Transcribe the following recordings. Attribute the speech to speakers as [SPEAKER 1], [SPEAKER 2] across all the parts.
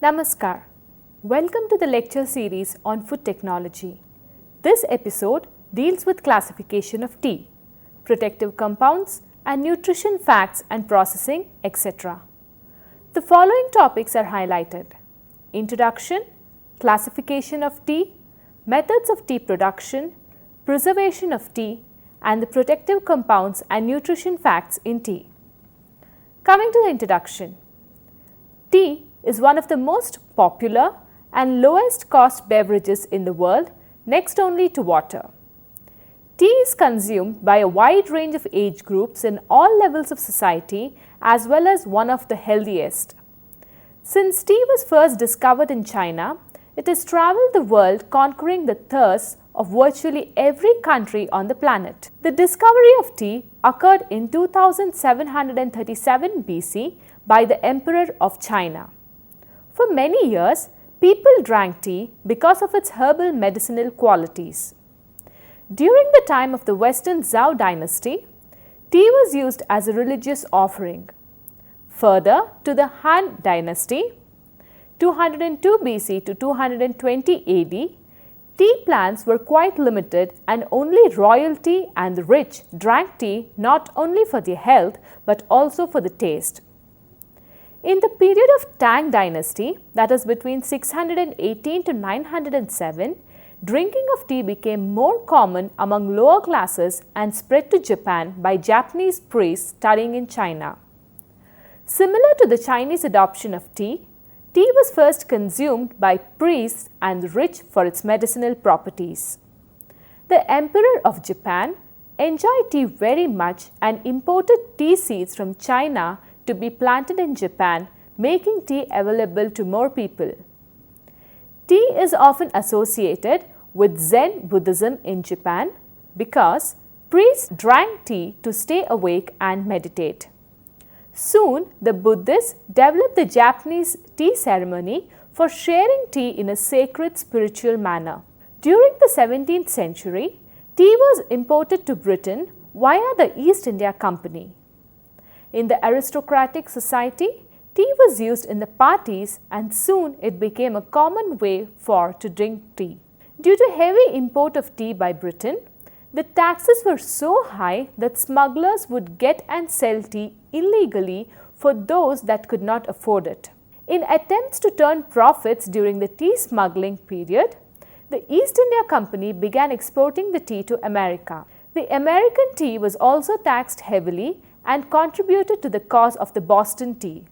[SPEAKER 1] Namaskar. Welcome to the lecture series on food technology. This episode deals with classification of tea, protective compounds and nutrition facts and processing, etc. The following topics are highlighted: introduction, classification of tea, methods of tea production, preservation of tea, and the protective compounds and nutrition facts in tea. Coming to the introduction, tea is one of the most popular and lowest cost beverages in the world, next only to water. Tea is consumed by a wide range of age groups in all levels of society, as well as one of the healthiest. Since tea was first discovered in China, it has traveled the world, conquering the thirst of virtually every country on the planet. The discovery of tea occurred in 2737 BC by the Emperor of China. For many years, people drank tea because of its herbal medicinal qualities. During the time of the Western Zhou Dynasty, tea was used as a religious offering. Further, to the Han Dynasty, 202 BC to 220 AD, tea plants were quite limited and only royalty and the rich drank tea not only for their health but also for the taste. In the period of Tang Dynasty, that is between 618 to 907, drinking of tea became more common among lower classes and spread to Japan by Japanese priests studying in China. Similar to the Chinese adoption of tea, tea was first consumed by priests and the rich for its medicinal properties. The Emperor of Japan enjoyed tea very much and imported tea seeds from China to be planted in Japan, making tea available to more people. Tea is often associated with Zen Buddhism in Japan because priests drank tea to stay awake and meditate. Soon, the Buddhists developed the Japanese tea ceremony for sharing tea in a sacred spiritual manner. During the 17th century, tea was imported to Britain via the East India Company. In the aristocratic society, tea was used in the parties and soon it became a common way to drink tea. Due to heavy import of tea by Britain, the taxes were so high that smugglers would get and sell tea illegally for those that could not afford it. In attempts to turn profits during the tea smuggling period, the East India Company began exporting the tea to America. The American tea was also taxed heavily and contributed to the cause of the Boston tea.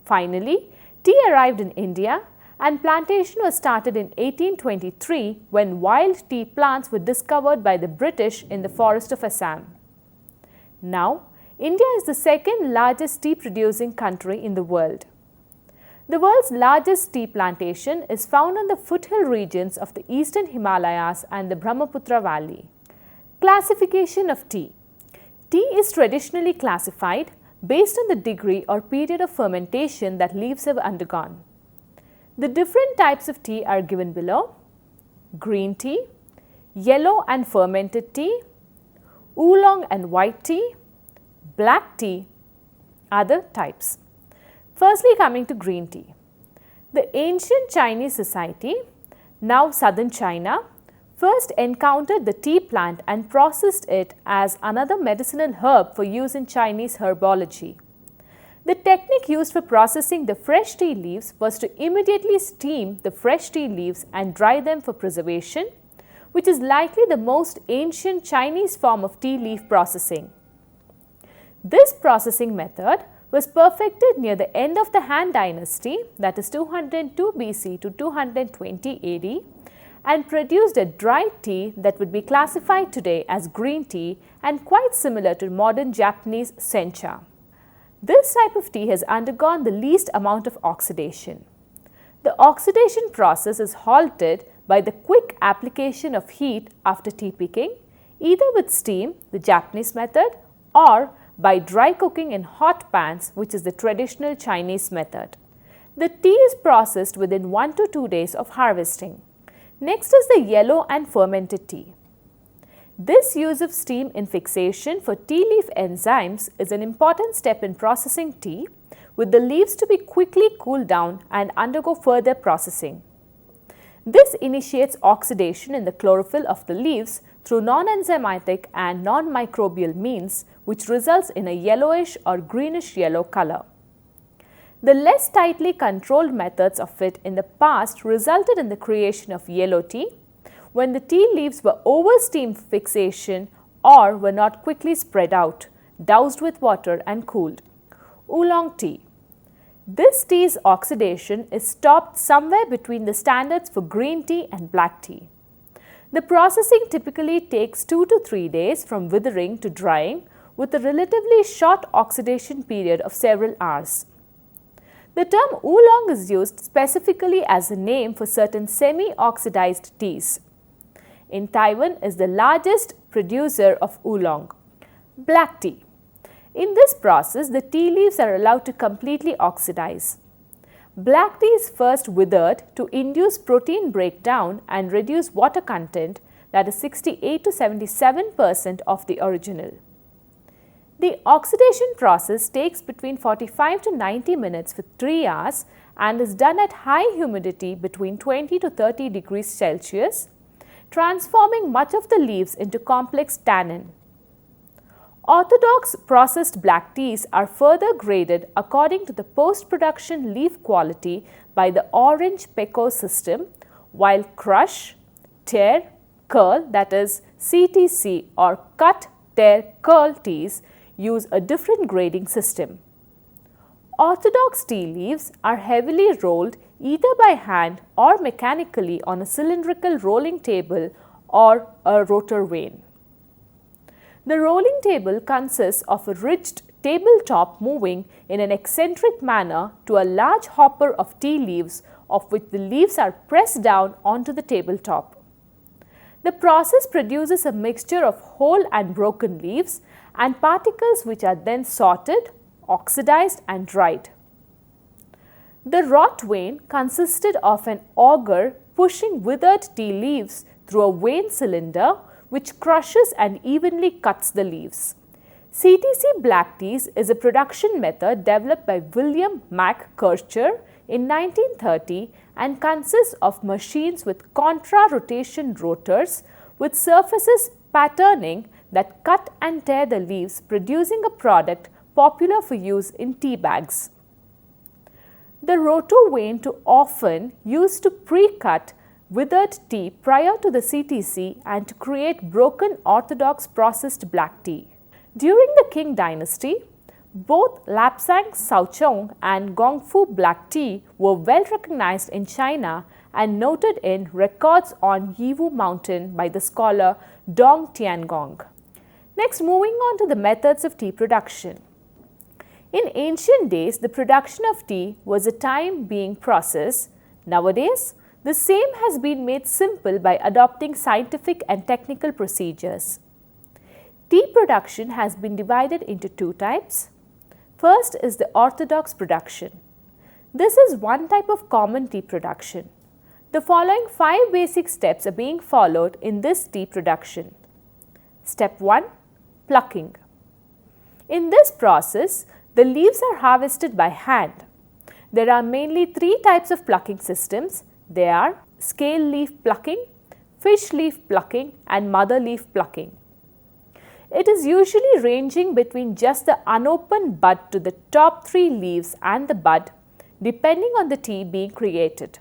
[SPEAKER 1] Finally, tea arrived in India and plantation was started in 1823 when wild tea plants were discovered by the British in the forest of Assam. Now, India is the second largest tea producing country in the world. The world's largest tea plantation is found on the foothill regions of the eastern Himalayas and the Brahmaputra Valley. Classification of tea. Tea is traditionally classified based on the degree or period of fermentation that leaves have undergone. The different types of tea are given below: green tea, yellow and fermented tea, oolong and white tea, black tea, other types. Firstly, coming to green tea. The ancient Chinese society, now southern China, first encountered the tea plant and processed it as another medicinal herb for use in Chinese herbology. The technique used for processing the fresh tea leaves was to immediately steam the fresh tea leaves and dry them for preservation, which is likely the most ancient Chinese form of tea leaf processing. This processing method was perfected near the end of the Han Dynasty, that is 202 BC to 220 AD, and produced a dry tea that would be classified today as green tea and quite similar to modern Japanese sencha. This type of tea has undergone the least amount of oxidation. The oxidation process is halted by the quick application of heat after tea picking, either with steam, the Japanese method, or by dry cooking in hot pans, which is the traditional Chinese method. The tea is processed within 1 to 2 days of harvesting. Next is the yellow and fermented tea. This use of steam in fixation for tea leaf enzymes is an important step in processing tea, with the leaves to be quickly cooled down and undergo further processing. This initiates oxidation in the chlorophyll of the leaves through non-enzymatic and non-microbial means, which results in a yellowish or greenish yellow color. The less tightly controlled methods of it in the past resulted in the creation of yellow tea, when the tea leaves were over steam fixation or were not quickly spread out, doused with water and cooled. Oolong tea. This tea's oxidation is stopped somewhere between the standards for green tea and black tea. The processing typically takes 2 to 3 days from withering to drying, with a relatively short oxidation period of several hours. The term oolong is used specifically as a name for certain semi-oxidized teas. In Taiwan is the largest producer of oolong. Black tea. In this process, the tea leaves are allowed to completely oxidize. Black tea is first withered to induce protein breakdown and reduce water content, that is 68 to 77% of the original. The oxidation process takes between 45 to 90 minutes for 3 hours and is done at high humidity between 20 to 30 degrees Celsius, transforming much of the leaves into complex tannin. Orthodox processed black teas are further graded according to the post-production leaf quality by the orange Pecco system, while crush, tear, curl, that is CTC or cut, tear, curl teas use a different grading system. Orthodox tea leaves are heavily rolled either by hand or mechanically on a cylindrical rolling table or a rotor vane. The rolling table consists of a ridged tabletop moving in an eccentric manner to a large hopper of tea leaves, of which the leaves are pressed down onto the tabletop. The process produces a mixture of whole and broken leaves and particles which are then sorted, oxidized and dried. The wrought vane consisted of an auger pushing withered tea leaves through a vane cylinder which crushes and evenly cuts the leaves. CTC black teas is a production method developed by William Mac Kircher in 1930 and consists of machines with contra-rotation rotors with surfaces patterning that cut and tear the leaves, producing a product popular for use in tea bags. The rotor vane too often used to pre-cut withered tea prior to the CTC and to create broken orthodox processed black tea. During the Qing Dynasty, both Lapsang Souchong and Gongfu black tea were well recognized in China and noted in records on Yiwu Mountain by the scholar Dong Tiangong. Next, moving on to the methods of tea production. In ancient days, the production of tea was a time-being process. Nowadays, the same has been made simple by adopting scientific and technical procedures. Tea production has been divided into 2 types. First is the orthodox production. This is one type of common tea production. The following 5 basic steps are being followed in this tea production. Step 1. Plucking. In this process, the leaves are harvested by hand. There are mainly 3 types of plucking systems. They are scale leaf plucking, fish leaf plucking and mother leaf plucking. It is usually ranging between just the unopened bud to the top 3 leaves and the bud, depending on the tea being created.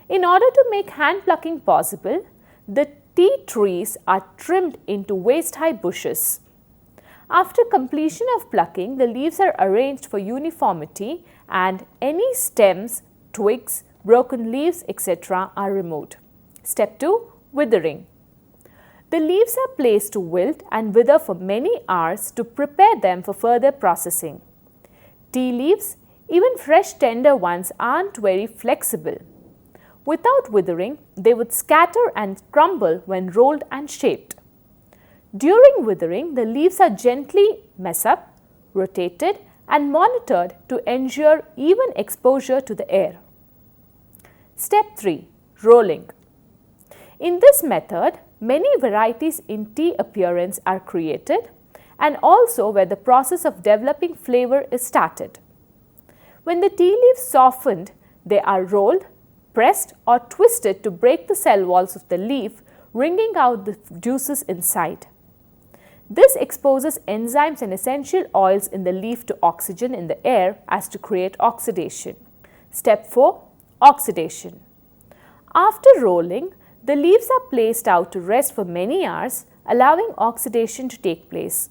[SPEAKER 1] In order to make hand plucking possible, the tea trees are trimmed into waist-high bushes. After completion of plucking, the leaves are arranged for uniformity and any stems, twigs, broken leaves, etc. are removed. Step 2. Withering. The leaves are placed to wilt and wither for many hours to prepare them for further processing. Tea leaves, even fresh tender ones, aren't very flexible. Without withering, they would scatter and crumble when rolled and shaped. During withering, the leaves are gently messed up, rotated and monitored to ensure even exposure to the air. Step 3. Rolling. In this method, many varieties in tea appearance are created and also where the process of developing flavor is started. When the tea leaves softened, they are rolled, pressed or twisted to break the cell walls of the leaf, wringing out the juices inside. This exposes enzymes and essential oils in the leaf to oxygen in the air as to create oxidation. Step 4. Oxidation. After rolling, the leaves are placed out to rest for many hours, allowing oxidation to take place.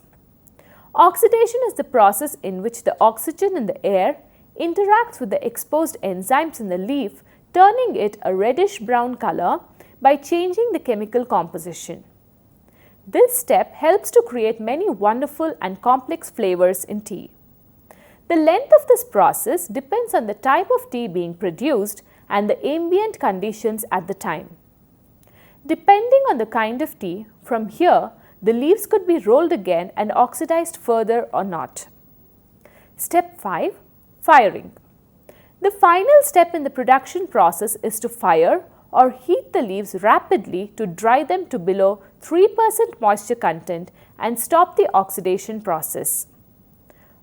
[SPEAKER 1] Oxidation is the process in which the oxygen in the air interacts with the exposed enzymes in the leaf, turning it a reddish-brown color by changing the chemical composition. This step helps to create many wonderful and complex flavors in tea. The length of this process depends on the type of tea being produced and the ambient conditions at the time. Depending on the kind of tea, from here, the leaves could be rolled again and oxidized further or not. Step 5. Firing. The final step in the production process is to fire or heat the leaves rapidly to dry them to below 3% moisture content and stop the oxidation process.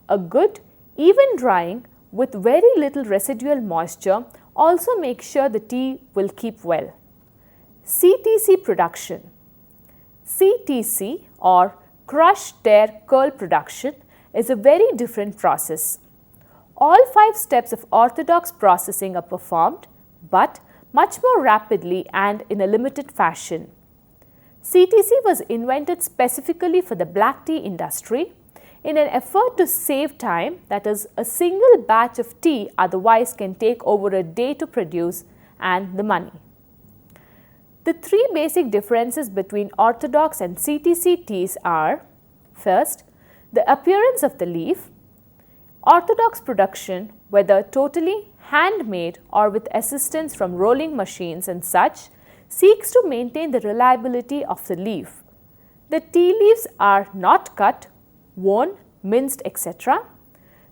[SPEAKER 1] A good, even drying with very little residual moisture also makes sure the tea will keep well. CTC production. CTC or crush, tear, curl production is a very different process. All 5 steps of orthodox processing are performed, but much more rapidly and in a limited fashion. CTC was invented specifically for the black tea industry in an effort to save time, that is, a single batch of tea otherwise can take over a day to produce, and the money. The 3 basic differences between orthodox and CTC teas are: first, the appearance of the leaf. Orthodox production, whether totally handmade or with assistance from rolling machines and such, seeks to maintain the reliability of the leaf. The tea leaves are not cut, worn, minced, etc.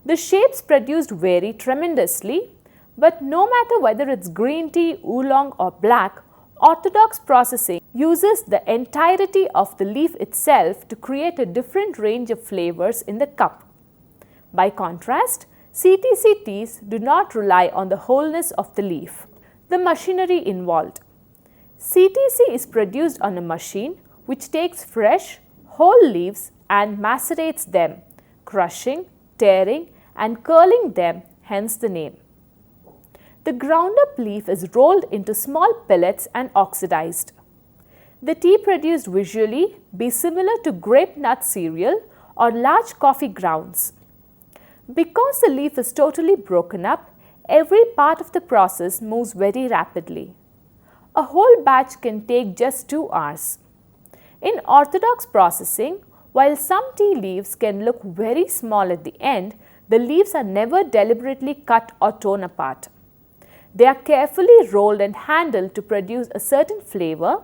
[SPEAKER 1] The shapes produced vary tremendously, but no matter whether it's green tea, oolong or black, orthodox processing uses the entirety of the leaf itself to create a different range of flavors in the cup. By contrast, CTC teas do not rely on the wholeness of the leaf. The machinery involved. CTC is produced on a machine which takes fresh, whole leaves and macerates them, crushing, tearing and curling them, hence the name. The ground up leaf is rolled into small pellets and oxidized. The tea produced visually be similar to grape nut cereal or large coffee grounds. Because the leaf is totally broken up, every part of the process moves very rapidly. A whole batch can take just 2 hours. In orthodox processing, while some tea leaves can look very small at the end, the leaves are never deliberately cut or torn apart. They are carefully rolled and handled to produce a certain flavor,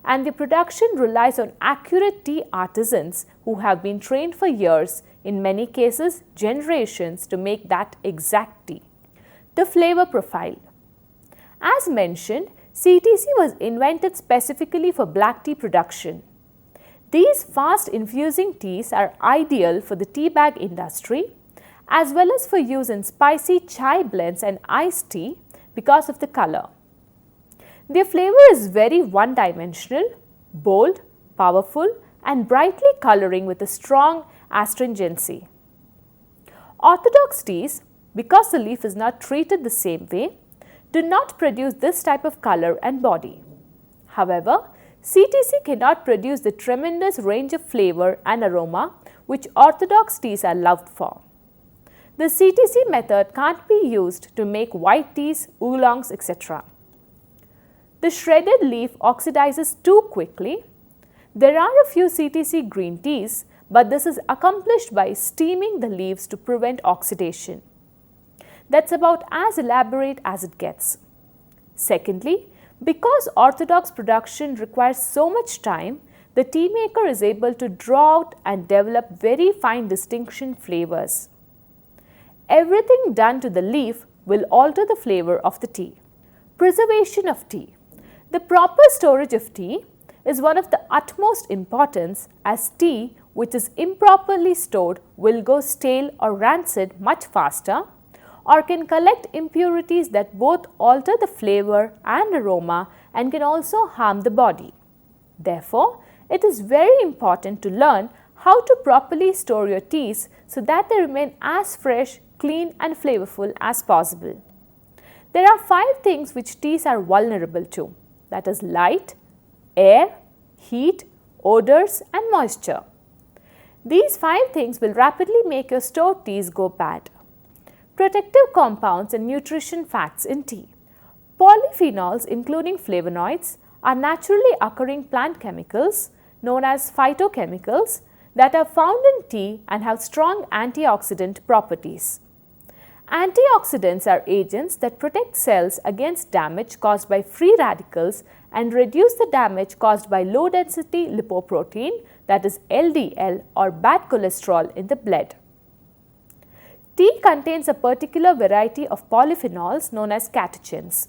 [SPEAKER 1] and the production relies on accurate tea artisans who have been trained for years, in many cases generations, to make that exact tea. The flavor profile. As mentioned, CTC was invented specifically for black tea production. These fast infusing teas are ideal for the tea bag industry as well as for use in spicy chai blends and iced tea because of the color. Their flavor is very one-dimensional, bold, powerful and brightly coloring with a strong astringency. Orthodox teas, because the leaf is not treated the same way, do not produce this type of color and body. However, CTC cannot produce the tremendous range of flavor and aroma which orthodox teas are loved for. The CTC method can't be used to make white teas, oolongs, etc. The shredded leaf oxidizes too quickly. There are a few CTC green teas, but this is accomplished by steaming the leaves to prevent oxidation. That's about as elaborate as it gets. Secondly, because orthodox production requires so much time, the tea maker is able to draw out and develop very fine distinction flavors. Everything done to the leaf will alter the flavor of the tea. Preservation of tea. The proper storage of tea is one of the utmost importance, as tea which is improperly stored will go stale or rancid much faster, or can collect impurities that both alter the flavor and aroma and can also harm the body. Therefore, it is very important to learn how to properly store your teas so that they remain as fresh, clean and flavorful as possible. There are 5 things which teas are vulnerable to, that is light, air, heat, odors and moisture. These 5 things will rapidly make your stored teas go bad. Protective compounds and nutrition facts in tea. Polyphenols, including flavonoids, are naturally occurring plant chemicals known as phytochemicals that are found in tea and have strong antioxidant properties. Antioxidants are agents that protect cells against damage caused by free radicals and reduce the damage caused by low density lipoprotein, that is LDL, or bad cholesterol in the blood. Tea contains a particular variety of polyphenols known as catechins.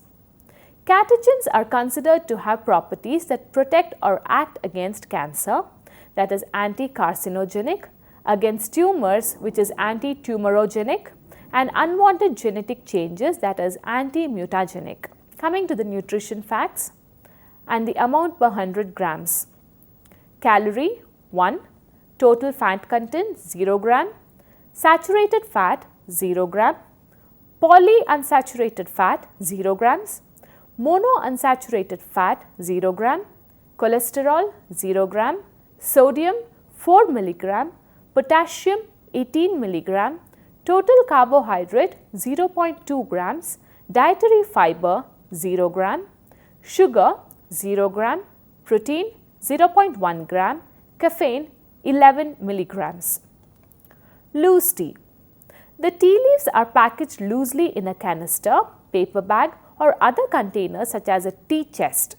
[SPEAKER 1] Catechins are considered to have properties that protect or act against cancer, that is anticarcinogenic, against tumors, which is antitumorigenic, and unwanted genetic changes, that is anti-mutagenic. Coming to the nutrition facts and the amount per 100 grams. Calorie 1, total fat content 0 gram, saturated fat 0 gram, polyunsaturated fat 0 grams, monounsaturated fat 0 gram, cholesterol 0 gram, sodium 4 milligram, potassium 18 milligram, total carbohydrate 0.2 grams, dietary fiber 0 gram, sugar 0 gram, protein 0.1 gram, caffeine 11 milligrams. Loose tea. The tea leaves are packaged loosely in a canister, paper bag or other containers such as a tea chest.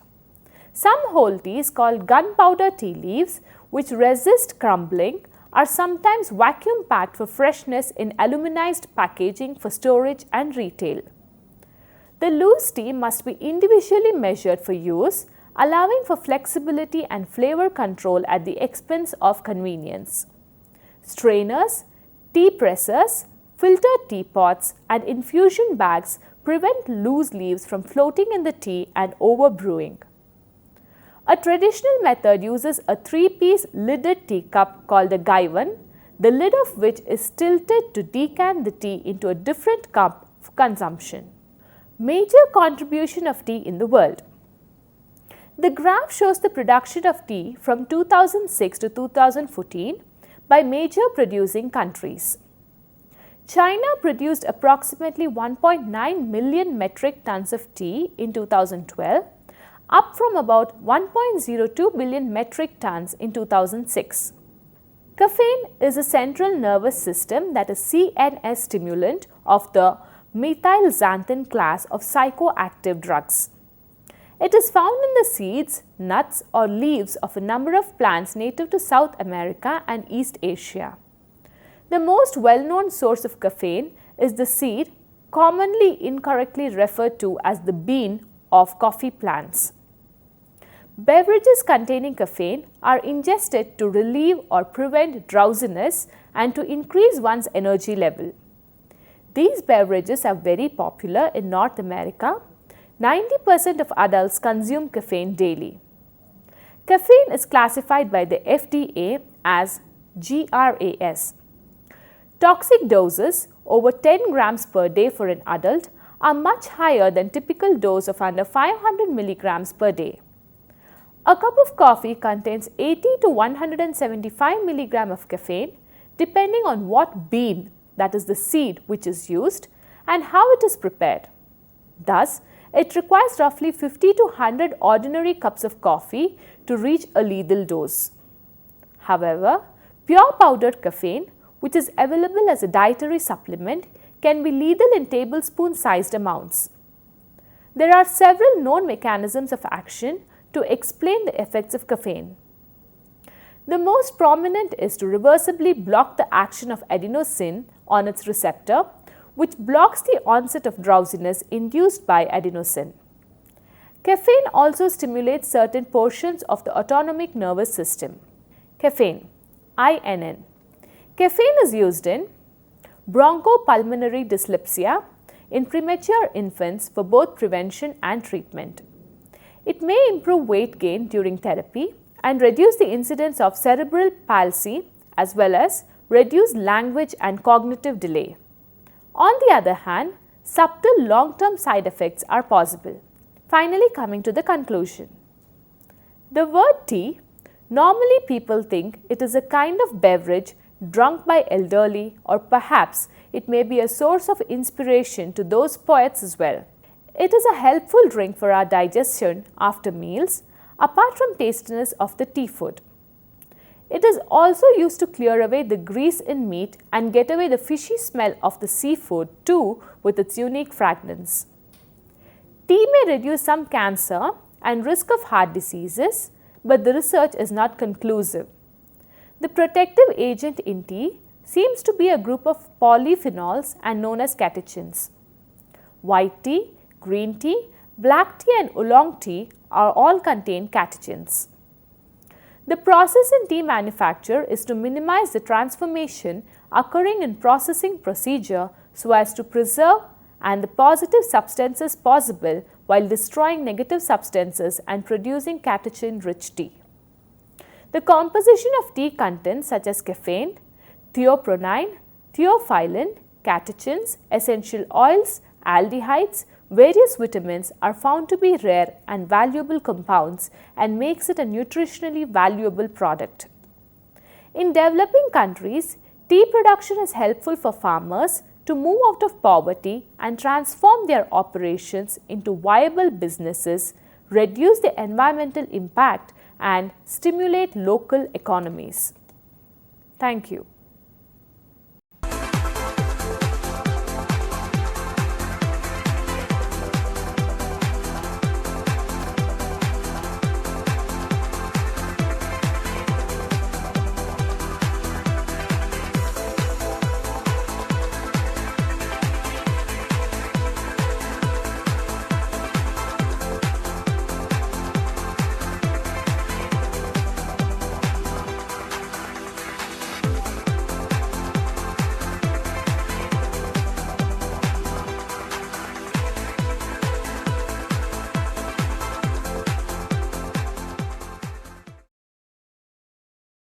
[SPEAKER 1] Some whole teas called gunpowder tea leaves, which resist crumbling, are sometimes vacuum packed for freshness in aluminized packaging for storage and retail. The loose tea must be individually measured for use, allowing for flexibility and flavor control at the expense of convenience. Strainers, tea pressers, filtered teapots and infusion bags prevent loose leaves from floating in the tea and overbrewing. A traditional method uses a 3-piece lidded teacup called a gaivan, the lid of which is tilted to decant the tea into a different cup for consumption. Major contribution of tea in the world. The graph shows the production of tea from 2006 to 2014 by major producing countries. China produced approximately 1.9 million metric tons of tea in 2012, up from about 1.02 billion metric tons in 2006. Caffeine is a central nervous system, that is CNS stimulant of the methylxanthin class of psychoactive drugs. It is found in the seeds, nuts or leaves of a number of plants native to South America and East Asia. The most well-known source of caffeine is the seed, commonly incorrectly referred to as the bean of coffee plants. Beverages containing caffeine are ingested to relieve or prevent drowsiness and to increase one's energy level. These beverages are very popular in North America. 90% of adults consume caffeine daily. Caffeine is classified by the FDA as GRAS. Toxic doses over 10 grams per day for an adult are much higher than typical dose of under 500 milligrams per day. A cup of coffee contains 80 to 175 milligram of caffeine depending on what bean, that is the seed, which is used and how it is prepared. Thus, it requires roughly 50 to 100 ordinary cups of coffee to reach a lethal dose. However, pure powdered caffeine, which is available as a dietary supplement, can be lethal in tablespoon-sized amounts. There are several known mechanisms of action to explain the effects of caffeine. The most prominent is to reversibly block the action of adenosine on its receptor, which blocks the onset of drowsiness induced by adenosine. Caffeine also stimulates certain portions of the autonomic nervous system. Caffeine, INN. Caffeine is used in bronchopulmonary dyslipsia, in premature infants for both prevention and treatment. It may improve weight gain during therapy and reduce the incidence of cerebral palsy as well as reduce language and cognitive delay. On the other hand, subtle long-term side effects are possible. Finally, coming to the conclusion. The word tea, normally people think it is a kind of beverage drunk by elderly, or perhaps it may be a source of inspiration to those poets as well. It is a helpful drink for our digestion after meals, apart from tastiness of the tea food. It is also used to clear away the grease in meat and get away the fishy smell of the seafood too with its unique fragrance. Tea may reduce some cancer and risk of heart diseases, but the research is not conclusive. The protective agent in tea seems to be a group of polyphenols and known as catechins. White tea, green tea, black tea and oolong tea are all contain catechins. The process in tea manufacture is to minimize the transformation occurring in processing procedure so as to preserve and the positive substances possible while destroying negative substances and producing catechin-rich tea. The composition of tea contents such as caffeine, theobromine, theophylline, catechins, essential oils, aldehydes, various vitamins are found to be rare and valuable compounds and makes it a nutritionally valuable product. In developing countries, tea production is helpful for farmers to move out of poverty and transform their operations into viable businesses, reduce the environmental impact and stimulate local economies. Thank you.